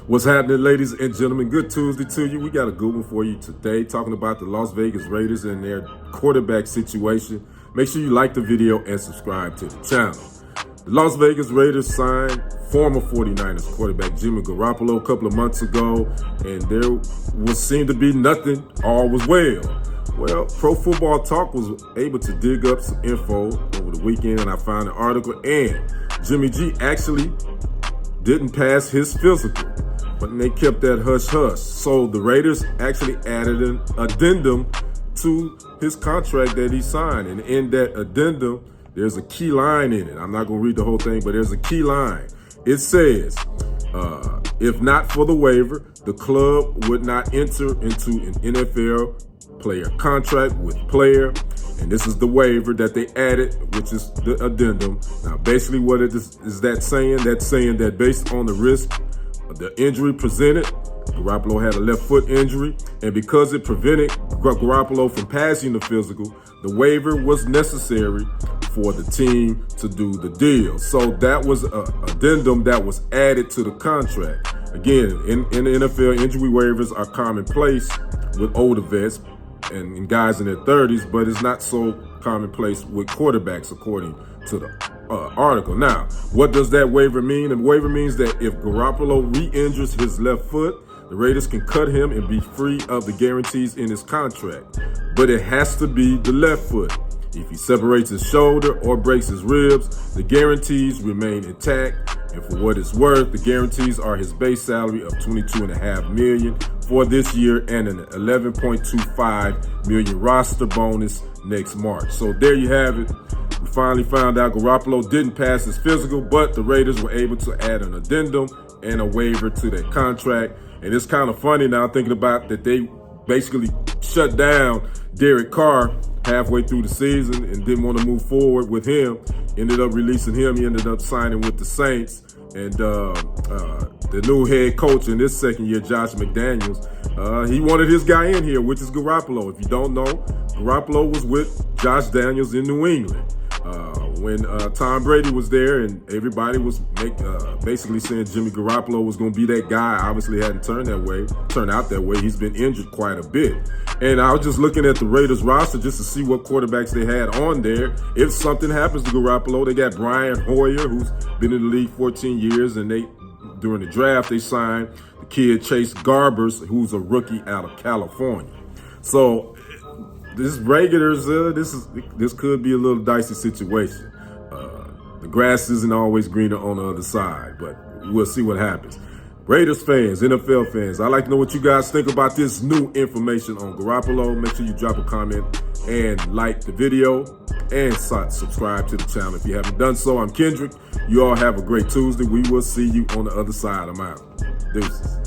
What's happening, ladies and gentlemen? Good Tuesday to you. We got a good one for you today, talking about the Las Vegas Raiders and their quarterback situation. Make sure you like the video and subscribe to the channel. The Las Vegas Raiders signed former 49ers quarterback Jimmy Garappolo a couple of months ago, and there was seemed to be nothing. All was well. Well, Pro Football Talk was able to dig up some info over the weekend, and I found an article, and Jimmy G actually didn't pass his physical, but they kept that hush-hush. So the Raiders actually added an addendum to his contract that he signed. And in that addendum, there's a key line in it. I'm not going to read the whole thing, but there's a key line. It says, if not for the waiver, the club would not enter into an NFL player contract with player. And this is the waiver that they added, which is the addendum. Now, basically what it is that saying? That's saying that based on the risk of the injury presented, Garappolo had a left foot injury, and because it prevented Garappolo from passing the physical, the waiver was necessary for the team to do the deal. So that was an addendum that was added to the contract. Again, in the NFL, injury waivers are commonplace with older vets and guys in their 30s, but it's not so commonplace with quarterbacks, according to the article. Now, what does that waiver mean? And waiver means that if Garappolo re-injures his left foot, the Raiders can cut him and be free of the guarantees in his contract. But it has to be the left foot. If he separates his shoulder or breaks his ribs, the guarantees remain intact. And for what it's worth, the guarantees are his base salary of $22.5 million for this year and an $11.25 million roster bonus next March. So there you have it. We finally found out Garappolo didn't pass his physical, but the Raiders were able to add an addendum and a waiver to that contract. And it's kind of funny now thinking about that they basically shut down Derek Carr halfway through the season and didn't want to move forward with him. Ended up releasing him. He ended up signing with the Saints. And the new head coach in this second year, Josh McDaniels, he wanted his guy in here, which is Garappolo. If you don't know, Garappolo was with Josh Daniels in New England. When Tom Brady was there and everybody was basically saying Jimmy Garappolo was going to be that guy, obviously hadn't turned out that way. He's been injured quite a bit. And I was just looking at the Raiders roster just to see what quarterbacks they had on there. If something happens to Garappolo, they got Brian Hoyer, who's been in the league 14 years, and during the draft, they signed the kid Chase Garbers, who's a rookie out of California. So this Raiders, this could be a little dicey situation. The grass isn't always greener on the other side, but we'll see what happens. Raiders fans, NFL fans, I'd like to know what you guys think about this new information on Garappolo. Make sure you drop a comment and like the video and subscribe to the channel if you haven't done so. I'm Kendrick. You all have a great Tuesday. We will see you on the other side. I'm out. Deuces.